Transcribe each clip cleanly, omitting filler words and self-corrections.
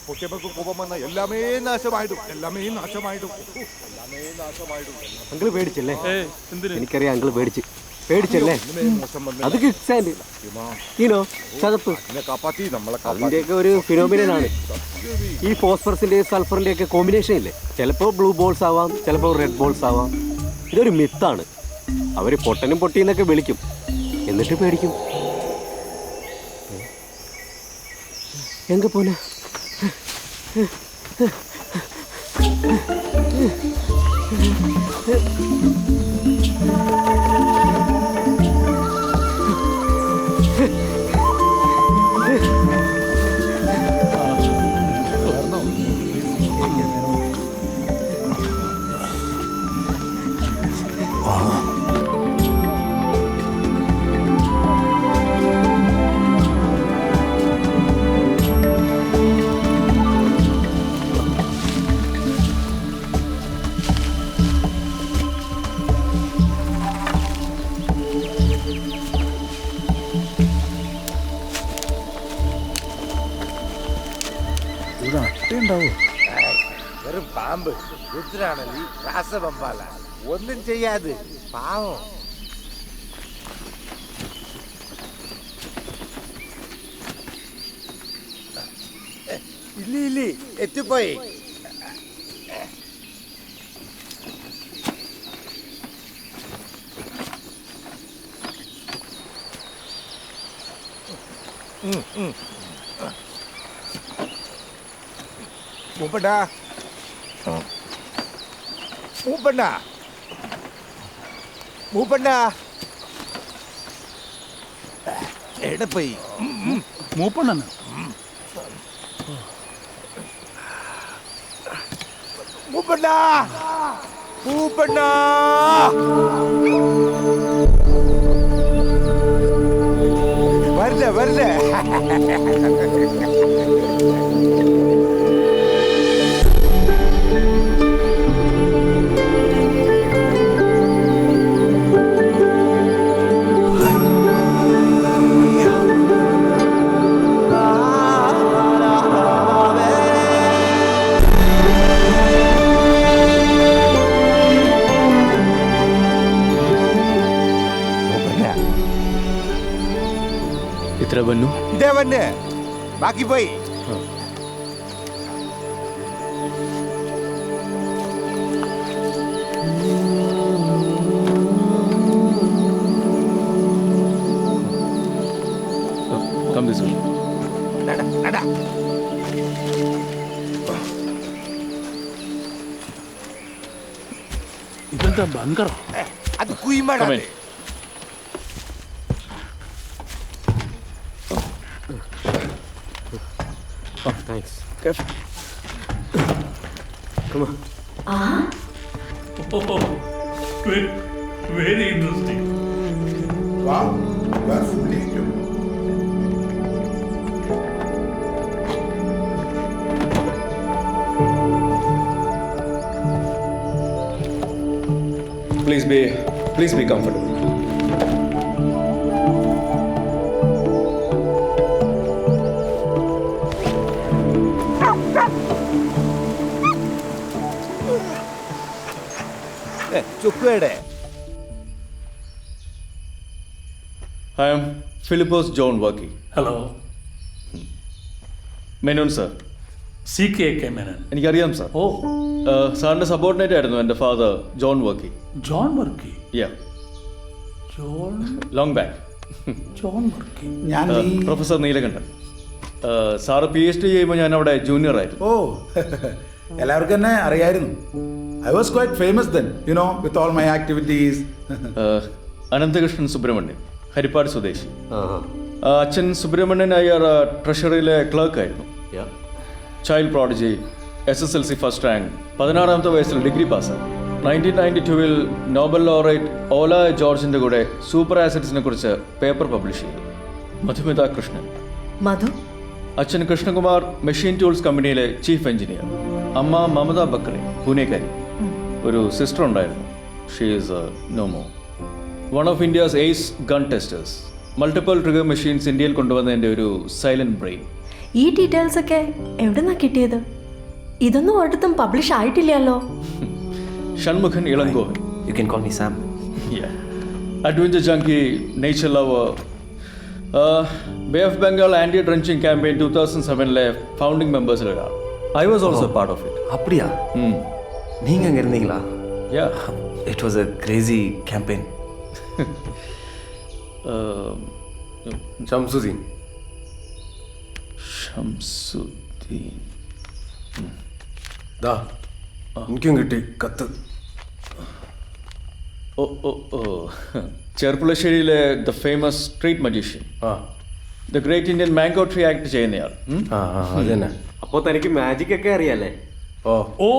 പൊട്ടിയമ്മക്ക് കോപം വന്ന എല്ലാമേ നാശമായിടും. അങ്കിൾ പേടിച്ചല്ലേ? എനിക്കറിയാം അങ്കിൾ പേടിച്ചല്ലേ? അത് കിഡ്സാൻഡ് ചതപ്പ് അതിന്റെയൊക്കെ ഒരു ഫിനോമിനലാണ്. ഈ ഫോസ്ഫറസിന്റെയും സൾഫറിന്റെ ഒക്കെ കോമ്പിനേഷൻ ഇല്ലേ, ചിലപ്പോ ബ്ലൂ ബോൾസ് ആവാം, ചിലപ്പോ റെഡ് ബോൾസ് ആവാം. ഇതൊരു മിത്താണ്. അവര് പൊട്ടനും പൊട്ടിന്നൊക്കെ വിളിക്കും, എന്നിട്ട് പേടിക്കും. എങ്ക പോന വെറും പാമ്പ് രുദ്രാണല്ലി രാസപമ്പാല ഒന്നും ചെയ്യാതെ പാവം. ഇല്ല എത്തിപ്പോയി. മൂപ്പണ്ണ എവിടെ പോയി? മൂപ്പണ്ണ വരില്ല ഇതേ വന്ന് ബാക്കി പോയി. ഇതെന്താ ബങ്കർ? അത് കുയിമാണ്. Thanks. Come on. Oh, very interesting. Wow, that's beautiful. Please be comfortable. ചുക്കുവേടെ. I am Philippos John Worky. Hello, Menon sir. CK Menon. എനിക്കറിയാം സാർ. ഓ, സാറിൻ്റെ സബോർഡിനേറ്റ് ആയിരുന്നു എൻ്റെ father John Varkey. John Varkey. John long back. John Varkey. Professor Neelakantan. Sir PhD ചെയ്യുമ്പോൾ ഞാൻ അവിടെ junior ആയിരുന്നു. ഓ, എല്ലാവർക്കും എന്നെ അറിയായിരുന്നു. I was quite famous then, with all my activities. Ananthakrishnan Subramanian, Harippad സ്വദേശി. അച്ഛൻ സുബ്രഹ്മണ്യൻ അയ്യർ ട്രഷറിയിലെ ക്ലർക്കായിരുന്നു. Child prodigy, SSLC first rank, 16-ാമത്തെ വയസ്സിൽ ഡിഗ്രി പാസ്സായി. 1992 നോബൽ ലോറേറ്റ് ഓല ജോർജിൻ്റെ കൂടെ സൂപ്പർ ആസിഡ്സിനെ കുറിച്ച് പേപ്പർ പബ്ലിഷ് ചെയ്തു. മധുമിത കൃഷ്ണൻ. അച്ഛൻ കൃഷ്ണകുമാർ മെഷീൻ ടൂൾസ് കമ്പനിയിലെ ചീഫ് എഞ്ചിനീയർ. അമ്മ മമത ബക്കറെ, പൂനെക്കാരി. ഒരു സിസ്റ്റർ ഉണ്ടായിരുന്നു. She is no more. One of India's ace gun testers. Multiple trigger machines ഇന്ത്യയിൽ കൊണ്ടുവന്നതിൻ്റെ ഒരു സൈലന്റ് ബ്രെയിൻ. ഈ ഡീറ്റെയിൽസ് ഒക്കെ എവിടെന്നാ കിട്ടിയത്? ഇതൊന്നും ഒരിടത്തും പബ്ലിഷ് ആയിട്ടില്ലല്ലോ. Shanmukhan Ilangovan. You can call me Sam. Adventure junkie, nature lover, bay of Bengal anti drenching campaign 2007 founding മെമ്പേഴ്സിൽ ഒരാൾ. I was also part of it. அப்படியா? நீங்க அங்க இருந்தீங்களா? Yeah. It was a crazy campaign. Shamsuddin. Shamsuddin. ദാ എനിക്കും കിട്ടി കത്ത്. ഓ ഓ ഓ ചെർപ്പുളശ്ശേരിയിലെ the famous street magician, the great Indian mango tree act ചെയ്യുന്നയാൾ. അത് തന്നെ. അപ്പോൾ തനിക്ക് മാജിക് ഒക്കെ അറിയാലേ? ഓ,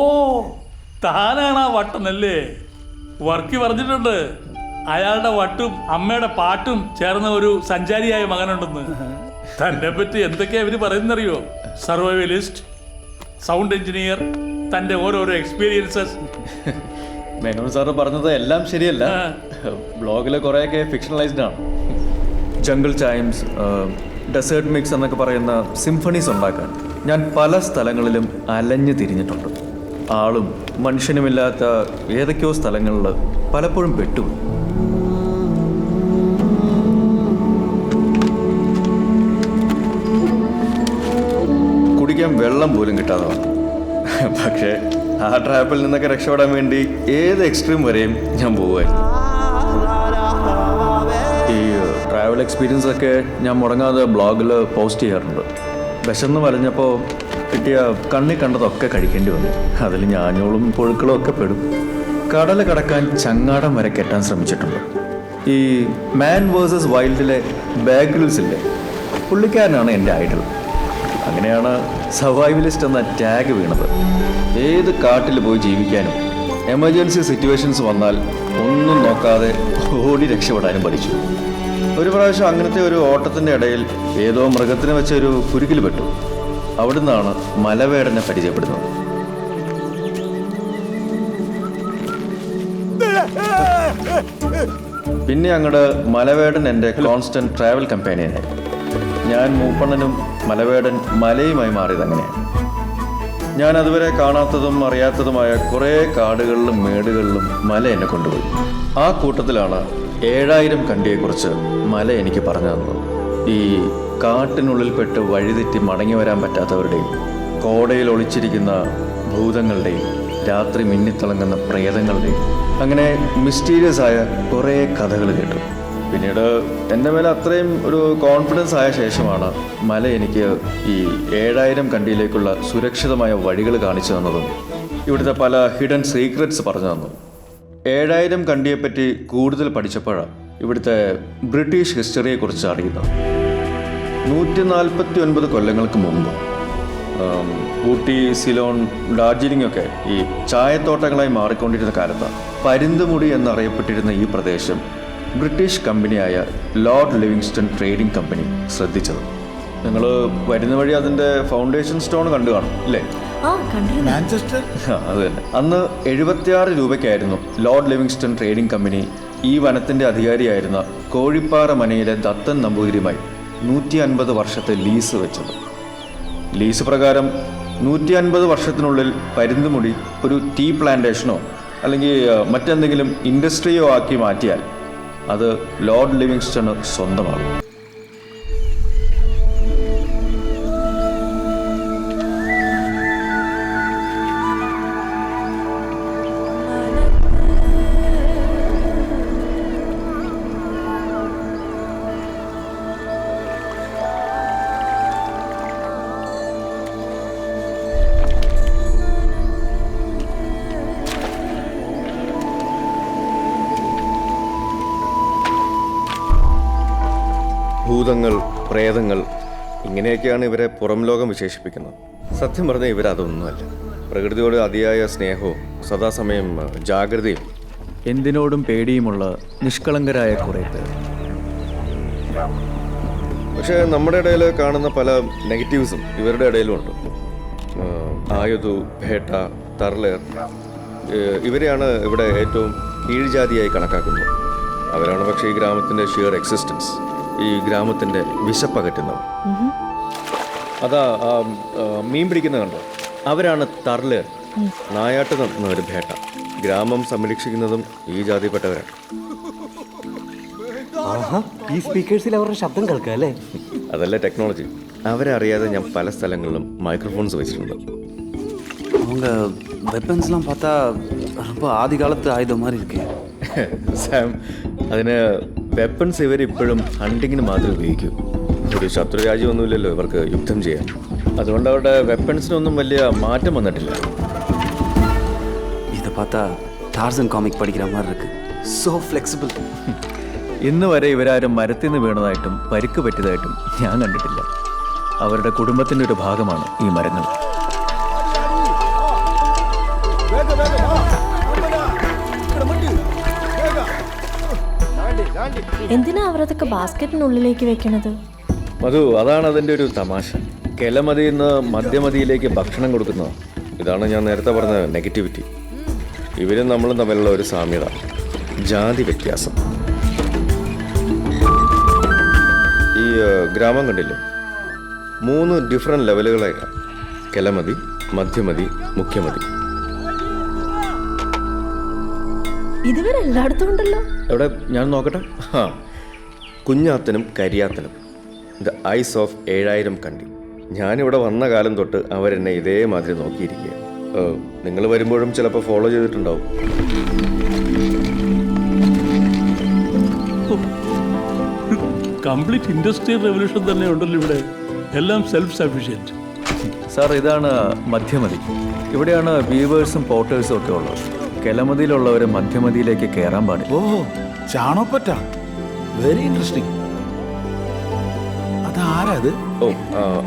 താനാണ് ആ വട്ടനല്ലേ? വർക്കി പറഞ്ഞിട്ടുണ്ട് അയാളുടെ വട്ടും അമ്മയുടെ പാട്ടും ചേർന്ന ഒരു സഞ്ചാരിയായ മകനുണ്ടെന്ന്. തന്നെ പറ്റി എന്തൊക്കെയാ ഇവര് പറയുന്നറിയോ? സർവൈവലിസ്റ്റ്, സൗണ്ട് എഞ്ചിനീയർ, തന്റെ ഓരോരോ എക്സ്പീരിയൻസസ്. മേനോൻ സാറ് പറഞ്ഞത് എല്ലാം ശരിയല്ല. ബ്ലോഗിൽ കുറേയൊക്കെ ഫിക്ഷണലൈസ്ഡ് ആണ്. ജംഗിൾ ചൈംസ്, ഡെസേർട്ട് മിക്സ് എന്നൊക്കെ പറയുന്ന സിംഫണീസ് ഉണ്ടാക്കാൻ ഞാൻ പല സ്ഥലങ്ങളിലും അലഞ്ഞു തിരിഞ്ഞിട്ടുണ്ട്. ആളും മനുഷ്യനുമില്ലാത്ത ഏതൊക്കെയോ സ്ഥലങ്ങളിൽ പലപ്പോഴും പെട്ടുപോയി. കുടിക്കാൻ വെള്ളം പോലും കിട്ടാതെ വന്നു. പക്ഷേ ആ ട്രാപ്പിൽ നിന്നൊക്കെ രക്ഷപ്പെടാൻ വേണ്ടി ഏത് എക്സ്ട്രീം വരെയും ഞാൻ പോവുമായിരുന്നു. ഈ ട്രാവൽ എക്സ്പീരിയൻസ് ഒക്കെ ഞാൻ മുടങ്ങാതെ ബ്ലോഗിൽ പോസ്റ്റ് ചെയ്യാറുണ്ട്. വിശന്ന് വലഞ്ഞപ്പോൾ കിട്ടിയ കണ്ണി കണ്ടതൊക്കെ കഴിക്കേണ്ടി വന്നു. അതിൽ ഞാഞ്ഞോളും പുഴുക്കളും ഒക്കെ പെടും. കടൽ കടക്കാൻ ചങ്ങാടം വരെ കെട്ടാൻ ശ്രമിച്ചിട്ടുണ്ട്. ഈ മാൻ വേഴ്സസ് വൈൽഡിലെ ബാഗ്രിൽസില്ലേ, പുള്ളിക്കാരനാണ് എൻ്റെ ഐഡൽ. അങ്ങനെയാണ് സർവൈവലിസ്റ്റ് എന്ന ടാഗ് വീണത്. ഏത് കാട്ടിൽ പോയി ജീവിക്കാനും എമർജൻസി സിറ്റുവേഷൻസ് വന്നാൽ ഒന്നും നോക്കാതെ ഓടി രക്ഷപ്പെടാനും പഠിച്ചു. ഒരു പ്രാവശ്യം അങ്ങനത്തെ ഒരു ഓട്ടത്തിൻ്റെ ഇടയിൽ ഏതോ മൃഗത്തിനെ വെച്ച ഒരു കുരുക്കിൽ പെട്ടു. അവിടുന്നാണ് മലവേടനെ പരിചയപ്പെടുന്നത്. പിന്നെ അങ്ങോട്ട് മലവേടൻ എൻ്റെ കോൺസ്റ്റന്റ് ട്രാവൽ കമ്പാനിയനായി. ഞാൻ മൂപ്പണ്ണനും മലവേടൻ മലയുമായി മാറിയത് അങ്ങനെയാണ്. ഞാൻ അതുവരെ കാണാത്തതും അറിയാത്തതുമായ കുറേ കാടുകളിലും മേടുകളിലും മല എന്നെ കൊണ്ടുപോയി. ആ കൂട്ടത്തിലാണ് 7000 കണ്ടിയെക്കുറിച്ച് മല എനിക്ക് പറഞ്ഞു തന്നത്. ഈ കാട്ടിനുള്ളിൽപ്പെട്ട് വഴിതെറ്റി മടങ്ങി വരാൻ പറ്റാത്തവരുടെയും കോടയിൽ ഒളിച്ചിരിക്കുന്ന ഭൂതങ്ങളുടെയും രാത്രി മിന്നിത്തിളങ്ങുന്ന പ്രേതങ്ങളുടെയും അങ്ങനെ മിസ്റ്റീരിയസ് ആയ കുറേ കഥകൾ കേട്ടു. പിന്നീട് എൻ്റെ മേലെ അത്രയും ഒരു കോൺഫിഡൻസ് ആയ ശേഷമാണ് മല എനിക്ക് ഈ 7000 കണ്ടിയിലേക്കുള്ള സുരക്ഷിതമായ വഴികൾ കാണിച്ചു തന്നതും ഇവിടുത്തെ പല ഹിഡൻ സീക്രറ്റ്സ് പറഞ്ഞു തന്നു. 7000 കണ്ടിയെപ്പറ്റി കൂടുതൽ പഠിച്ചപ്പോഴാണ് ഇവിടുത്തെ ബ്രിട്ടീഷ് ഹിസ്റ്ററിയെക്കുറിച്ച് അറിയുന്നത്. 149 കൊല്ലങ്ങൾക്ക് മുമ്പ് ഊട്ടി, സിലോൺ, ഡാർജിലിംഗ് ഒക്കെ ഈ ചായത്തോട്ടങ്ങളായി മാറിക്കൊണ്ടിരുന്ന കാലത്താണ് പരുന്തുമുടി എന്നറിയപ്പെട്ടിരുന്ന ഈ പ്രദേശം ബ്രിട്ടീഷ് കമ്പനിയായ ലോർഡ് ലിവിങ്സ്റ്റൺ ട്രേഡിംഗ് കമ്പനി ശ്രദ്ധിച്ചത്. നിങ്ങൾ വരുന്ന വഴി അതിൻ്റെ ഫൗണ്ടേഷൻ സ്റ്റോൺ കണ്ടു കാണും അല്ലേ? മാഞ്ചസ്റ്റർ. അത് തന്നെ. അന്ന് 76 രൂപയ്ക്കായിരുന്നു ലോർഡ് ലിവിങ്സ്റ്റൺ ട്രേഡിംഗ് കമ്പനി ഈ വനത്തിൻ്റെ അധികാരിയായിരുന്ന കോഴിപ്പാറ മനയിലെ ദത്തൻ നമ്പൂതിരിയുമായി 150 വർഷത്തെ ലീസ് വെച്ചത്. ലീസ് പ്രകാരം 150 വർഷത്തിനുള്ളിൽ പരുന്തുമുടി ഒരു ടീ പ്ലാന്റേഷനോ അല്ലെങ്കിൽ മറ്റെന്തെങ്കിലും ഇൻഡസ്ട്രിയോ ആക്കി മാറ്റിയാൽ അത് ലോർഡ് ലിവിങ്സ്റ്റണ് സ്വന്തമാകും. ഭൂതങ്ങൾ, പ്രേതങ്ങൾ, ഇങ്ങനെയൊക്കെയാണ് ഇവരെ പുറം ലോകം വിശേഷിപ്പിക്കുന്നത്. സത്യം പറഞ്ഞാൽ ഇവരതൊന്നുമല്ല. പ്രകൃതിയോട് അതിയായ സ്നേഹവും സദാസമയം ജാഗ്രതയും എന്തിനോടും പേടിയുമുള്ള നിഷ്കളങ്കരായ കുറേ പേർ. പക്ഷേ നമ്മുടെ ഇടയിൽ കാണുന്ന പല നെഗറ്റീവ്സും ഇവരുടെ ഇടയിലുമുണ്ട്. ആയുധു, ഭേട്ട, തർലേർ, ഇവരെയാണ് ഇവിടെ ഏറ്റവും കീഴ്ജാതിയായി കണക്കാക്കുന്നത്. അവരാണ് പക്ഷേ ഈ ഗ്രാമത്തിൻ്റെ ഷിയർ എക്സിസ്റ്റൻസ്, ഈ ഗ്രാമത്തിൻ്റെ വിശപ്പകറ്റുന്നവർ. അതാ മീൻ പിടിക്കുന്ന കണ്ടോ, അവരാണ് തർലേർ, നായാട്ട് നടത്തുന്ന ഒരു ഭേട്ട. ഗ്രാമം സംരക്ഷിക്കുന്നതും ഈ ജാതിപ്പെട്ടവരാണ്. ആഹാ, ഈ സ്പീക്കേഴ്സിൽ അവരുടെ ശബ്ദം കേൾക്കാം അല്ലേ? അതല്ല ടെക്നോളജി. അവരറിയാതെ ഞാൻ പല സ്ഥലങ്ങളിലും മൈക്രോഫോൺസ് വെച്ചിട്ടുണ്ട്. அவங்க வெப்பன்ஸ்லாம் பார்த்தா ரொம்ப ஆதி காலத்து ஆயுதம் மாதிரி இருக்கு. സാം, അതിന് വെപ്പൺസ് ഇവരിപ്പോഴും ഹണ്ടിങ്ങിന് മാത്രമേ ഉപയോഗിക്കൂ. ഒരു ശത്രു രാജ്യമൊന്നുമില്ലല്ലോ ഇവർക്ക് യുദ്ധം ചെയ്യാൻ. അതുകൊണ്ട് അവരുടെ വെപ്പൺസിനൊന്നും വലിയ മാറ്റം വന്നിട്ടില്ല. இதை பார்த்தா டார்சன் காமிக் படிக்கிற மாதிரி இருக்கு. So flexible. ഇന്ന് വരെ ഇവരാരും മരത്തിൽ നിന്ന് വീണതായിട്ടും പരിക്ക് പറ്റിയതായിട്ടും ഞാൻ കണ്ടിട്ടില്ല. അവരുടെ കുടുംബത്തിൻ്റെ ഒരു ഭാഗമാണ് ഈ മരങ്ങൾ. എന്തിനാ അവർ അതൊക്കെ ബാസ്ക്കറ്റിനുള്ളിലേക്ക് വെക്കണത്? മധു, അതാണ് അതിൻ്റെ ഒരു തമാശ. കെലമതിയിൽ നിന്ന് മധ്യമതിയിലേക്ക് ഭക്ഷണം കൊടുക്കുന്നത്. ഇതാണ് ഞാൻ നേരത്തെ പറഞ്ഞ നെഗറ്റിവിറ്റി. ഇവരും നമ്മളും തമ്മിലുള്ള ഒരു സാമ്യത, ജാതി വ്യത്യാസം. ഈ ഗ്രാമം കണ്ടില്ലേ, 3 ഡിഫറെൻറ്റ് ലെവലുകളായിട്ടാണ്: കെലമതി, മധ്യമതി, മുഖ്യമതി. ഇതുവരെ എല്ലായിടത്തും ഉണ്ടല്ലോ. എവിടെ, ഞാൻ നോക്കട്ടെ. കുഞ്ഞാത്തനും കരിയാത്തനും, ദ ഐസ് ഓഫ് 7000 കണ്ടി. ഞാനിവിടെ വന്ന കാലം തൊട്ട് അവരെന്നെ ഇതേമാതിരി നോക്കിയിരിക്കുക. നിങ്ങൾ വരുമ്പോഴും ചിലപ്പോൾ ഫോളോ ചെയ്തിട്ടുണ്ടാവും. കംപ്ലീറ്റ് ഇൻഡസ്ട്രിയൽ റെവല്യൂഷൻ തന്നെ ഉണ്ടല്ലോ ഇവിടെ. എല്ലാം സെൽഫ് സഫീഷ്യൻറ്റ്. സാർ, ഇതാണ് മധ്യമതി. ഇവിടെയാണ് വീവേഴ്സും പോട്ടേഴ്സും ഒക്കെ ഉള്ളത്. കെലമതിയിലുള്ളവർ മധ്യമതിയിലേക്ക് കയറാൻ പാടില്ല. ഓ, ചാണോപ്പറ്റ, വെരി ഇൻട്രസ്റ്റിംഗ്. അതാരാ അത്? ഓ,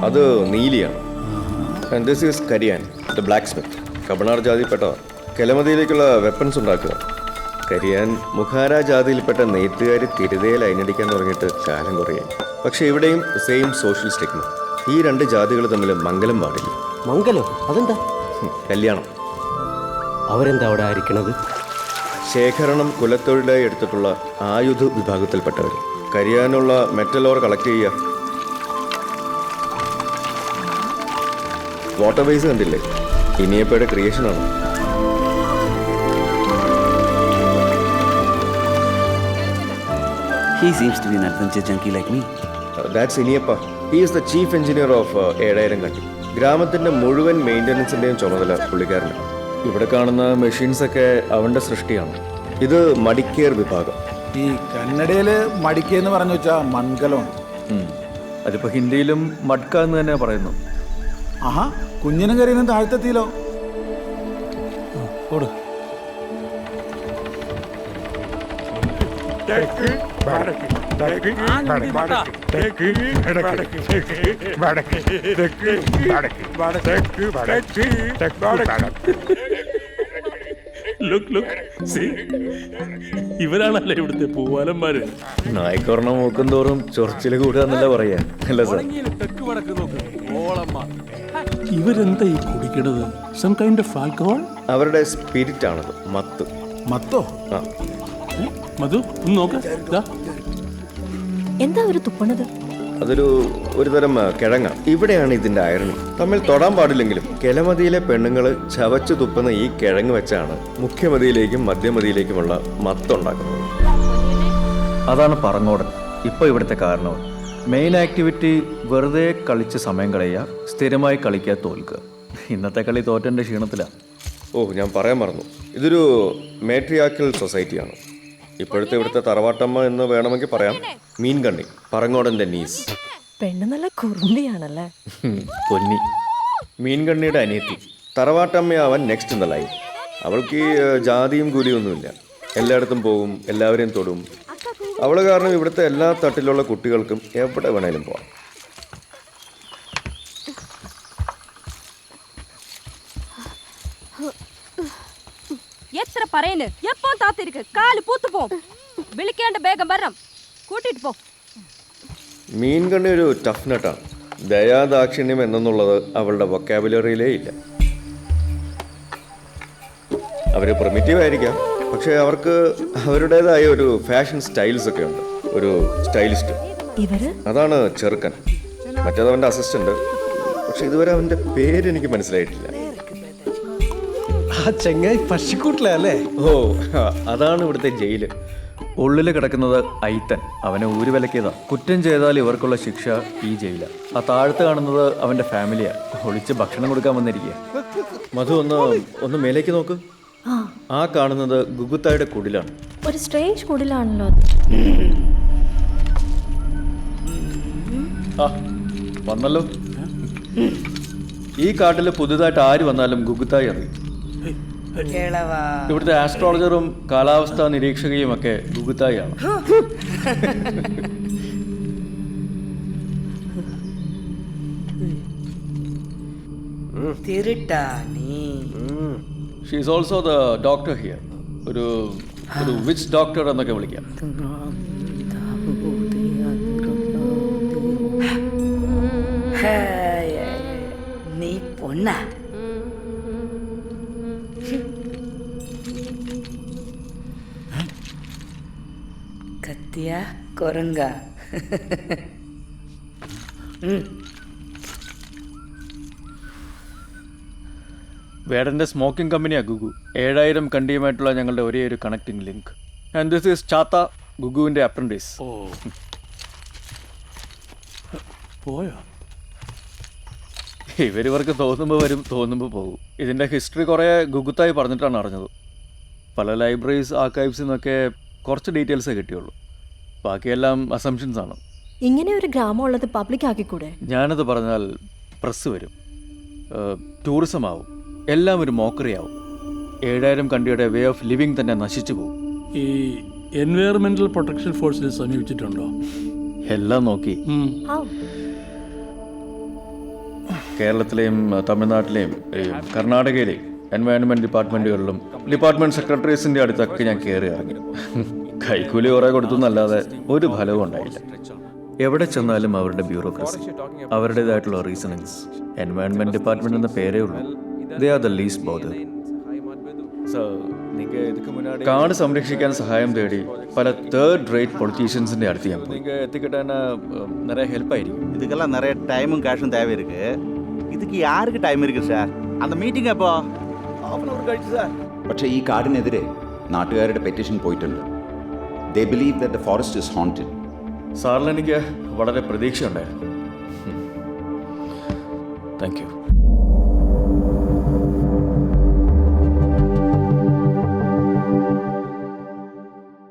അത് നീലിയാണ്. And this is Kariyan, the blacksmith. കബണാർ ജാതിയിൽപ്പെട്ടതാണ്. കെലമതിയിലേക്കുള്ള വെപ്പൺസ് ഉണ്ടാക്കുക. കരിയാൻ മുഖാര ജാതിയിൽപ്പെട്ട നെയ്ത്തുകാർ തിരുതയിൽ അയിനടിക്കാൻ തുടങ്ങിയിട്ട് കാലം കുറയായി. പക്ഷേ ഇവിടെയും സെയിം സോഷ്യൽ സ്റ്റിഗ്മ. ഈ 2 ജാതികൾ തമ്മിൽ മംഗലം പാടില്ല. മംഗലോ? അതെന്താ? കല്യാണം. അവരെന്താ അവിടെ ആയിരിക്കണത്? ശേഖരണം കുലത്തൊഴിലായി എടുത്തിട്ടുള്ള ആയുധ വിഭാഗത്തിൽപ്പെട്ടവർ. കരിയാനുള്ള മെറ്റൽ ഓർ കളക്ട് ചെയ്യുക. വാട്ടർ ബേസ് കണ്ടില്ലേ, ഇനിയപ്പയുടെ ക്രിയേഷനാണ്. He seems to be an adventure junkie like me. That's Iniyappa. He is the chief engineer of 7000 Kandi. ഗ്രാമത്തിൻ്റെ മുഴുവൻ മെയിൻ്റനൻസിൻ്റെയും ചുമതല പുള്ളിക്കാരനാണ്. ഇവിടെ കാണുന്ന മെഷീൻസൊക്കെ അവൻ്റെ സൃഷ്ടിയാണ്. ഇത് മടിക്കേർ വിഭാഗം. ഈ കന്നഡയില് മടിക്കെന്ന് പറഞ്ഞു വെച്ചാ മൺകലമാണ്. അതിപ്പോൾ ഹിന്ദിയിലും മഡ്ക എന്ന് തന്നെ പറയുന്നു. ആഹാ, കുഞ്ഞിനും കറിയൊന്നും താഴ്ത്തെത്തിയില്ലോ. ഓട്. ഇവരാണല്ലേ ഇവിടുത്തെ പൂവാലന്മാര്. നായ്ക്കൊരെണ്ണം നോക്കും തോറും ചൊറിച്ചിൽ കൂടുക എന്നല്ല പറയാ, അല്ല സാർ? ഇവരെന്താ ഈ കുടിക്കണത്? Some kind of alcohol? അവരുടെ സ്പിരിറ്റ് ആണത്, മത്ത്. മത്തോ? ആ, മധു ഒന്ന് നോക്ക. എന്താ ഒരു തുപ്പണത്? ഒരു തരം കിഴങ്ങ. ഇവിടെയാണ് ഇതിന്റെ അയർണി. തമ്മിൽ തൊടാൻ പാടില്ലെങ്കിലും കെലമതിയിലെ പെണ്ണുങ്ങൾ ചവച്ചു തുപ്പുന്ന ഈ കിഴങ്ങ് വെച്ചാണ് മുഖ്യമതിയിലേക്കും മധ്യമതിയിലേക്കുമുള്ള മത്തുണ്ടാക്കുന്നത്. അതാണ് പറങ്ങോടൻ. ഇപ്പോൾ ഇവിടുത്തെ കാരണം. മെയിൻ ആക്ടിവിറ്റി വെറുതെ കളിച്ച് സമയം കളയുക, സ്ഥിരമായി കളിക്കുക, തോൽക്കുക. ഇന്നത്തെ കളി തോറ്റൻ്റെ ക്ഷീണത്തിലാണ്. ഓ, ഞാൻ പറയാൻ മറന്നു. ഇതൊരു മേട്രിയാക്കൽ സൊസൈറ്റിയാണ്. ഇപ്പോഴത്തെ ഇവിടുത്തെ തറവാട്ടമ്മ എന്ന് വേണമെങ്കിൽ പറയാം. മീൻകണ്ണി, പറങ്ങോടൻ്റെ നീസ്. പെണ്ണ് നല്ല കുറുമ്പിയാണല്ലേ. പൊന്നി. മീൻകണ്ണിയുടെ അനിയത്തി. തറവാട്ടമ്മയാവാൻ നെക്സ്റ്റ് ഇൻ ദ ലൈൻ. അവൾക്ക് ഈ ജാതിയും കൂലിയും ഒന്നുമില്ല. എല്ലായിടത്തും പോകും, എല്ലാവരെയും തൊടും. അവൾ കാരണം ഇവിടുത്തെ എല്ലാ തട്ടിലുള്ള കുട്ടികൾക്കും എവിടെ വേണേലും പോവാം. എത്ര പറയുന്നു, എപ്പോ താത്തിരിക്ക് കാല് പൂത്തു പോവും. വിളിക്കേണ്ട വേഗം വരണം, കൂട്ടിട്ട് പോ. മീൻകണ്ണി ഒരു ടഫ് നട്ടാണ്. ദയാദാക്ഷിണ്യം എന്നുള്ളത് അവളുടെ വൊക്കാബുലറിയിലേ ഇല്ല. അവർ പ്രിമിറ്റീവ് ആയിരിക്കാം, പക്ഷേ അവർക്ക് അവരുടേതായ ഒരു ഫാഷൻ സ്റ്റൈൽസ് ഒക്കെ ഉണ്ട്. ഒരു സ്റ്റൈലിസ്റ്റ്. അതാണ് ചെറുക്കൻ. മറ്റേതവൻ്റെ അസിസ്റ്റന്റ്. പക്ഷെ ഇതുവരെ അവന്റെ പേര് എനിക്ക് മനസ്സിലായിട്ടില്ല. ആ ചെങ്ങായി പശുക്കൂട്ടിലല്ലേ? ഓ, അതാണ് ഇവിടുത്തെ ജയില്. ഉള്ളിൽ കിടക്കുന്നത് ഐത്തൻ. അവനെ ഊര് വിലക്കിയതാ. കുറ്റം ചെയ്താൽ ഇവർക്കുള്ള ശിക്ഷ ഈ ജയില. ആ താഴത്ത് കാണുന്നത് അവന്റെ ഫാമിലിയാ. ഒളിച്ച് ഭക്ഷണം കൊടുക്കാൻ വന്നിരിക്കുക. മധു ഒന്ന് മേലേക്ക് നോക്ക്. ആ കാണുന്നത് ഗുഗുത്തായുടെ കുടിലാണ്. ഒരു സ്ട്രേഞ്ച് കുടിലാണല്ലോ അത്. ആ വന്നല്ലോ. ഈ കാട്ടിൽ പുതുതായിട്ട് ആര് വന്നാലും ഗുഗുത്തായി അറിയും. ഇവിടുത്തെ ആസ്ട്രോളജറും കാലാവസ്ഥാ നിരീക്ഷകയും ഒക്കെ ഗുഗുത്തായാണ്. She is also the doctor here. ഒരു വിച്ച് ഡോക്ടർ എന്നൊക്കെ വിളിക്കാം. നീ പൊണ്ണ കത്തിയ കൊരങ്ക. വേടന്റെ സ്മോക്കിംഗ് കമ്പനിയാ ഗുഗു. 7000 കണ്ടിയുമായിട്ടുള്ള ഞങ്ങളുടെ ഒരേ ഒരു connecting link. And this is Chatha, ഗുഗുവിന്റെ അപ്രന്റീസ്. ഓ പോയോ? ഇവർക്ക് തോന്നുമ്പോൾ വരും, തോന്നുമ്പോൾ പോകും. ഇതിൻ്റെ ഹിസ്റ്ററി കുറേ ഗുഗുത്തായി പറഞ്ഞിട്ടാണ് അറിഞ്ഞത്. പല ലൈബ്രറീസ് ആർക്കൈവ്സിൽ നിന്നൊക്കെ കുറച്ച് ഡീറ്റെയിൽസേ കിട്ടിയുള്ളൂ. ബാക്കിയെല്ലാം അസംഷൻസ് ആണ്. ഇങ്ങനെ ഒരു ഗ്രാമം ഉള്ളത് പബ്ലിക് ആക്കിക്കൂടെ? ഞാനത് പറഞ്ഞാൽ പ്രസ് വരും, ടൂറിസം ആവും, എല്ലാം ഒരു മോക്കറിയാവും. 7000 കണ്ടിയുടെ വേ ഓഫ് ലിവിങ് തന്നെ നശിച്ചു പോകും. ഈ എൻവയറമെന്റൽ പ്രൊട്ടക്ഷൻ ഫോഴ്സിനെ സമീപിച്ചിട്ടുണ്ടോ? എല്ലാം നോക്കി. കേരളത്തിലെയും തമിഴ്നാട്ടിലെയും കർണാടകയിലെയും എൻവയോൺമെൻറ്റ് ഡിപ്പാർട്ട്മെൻറ്റുകളിലും ഡിപ്പാർട്ട്മെൻറ്റ് സെക്രട്ടറീസിൻ്റെ അടുത്തൊക്കെ ഞാൻ കയറി ഇറങ്ങി. കൈക്കൂലി കുറേ കൊടുത്തു എന്നല്ലാതെ ഒരു ഫലവും ഉണ്ടായില്ല. എവിടെ ചെന്നാലും അവരുടെ ബ്യൂറോക്രസി, അവരുടേതായിട്ടുള്ള റീസണിങ്സ്. എൻവയോൺമെൻറ്റ് ഡിപ്പാർട്ട്മെൻറ്റ് എന്ന പേരേ ഉള്ളൂ. They are the least bother. കാട് സംരക്ഷിക്കാൻ സഹായം തേടി പല തേർഡ് റേറ്റ് പൊളിറ്റീഷ്യൻസിൻ്റെ അടുത്ത് ഞാൻ പോയി. എത്തിക്കിട്ടാൻ നിറയെ ഹെൽപ്പായിരിക്കും. இதுக்கெல்லாம் நிறைய டைமும் கேஷும் தேவை இருக்கு. இதுக்கு யாருக்கு டைம் இருக்கு சார்? அந்த மீட்டிங் எப்போ? ½ കഴിച്ചു സാർ. പക്ഷേ ഈ കാടിനെതിരെ നാട്ടുകാരുടെ പെറ്റീഷൻ പോയിട്ടുണ്ട്. ദേ believe that the forest is haunted. സാറിന് എനിക്ക് വളരെ പ്രതീക്ഷ ഉണ്ടായിരുന്നു. Thank you.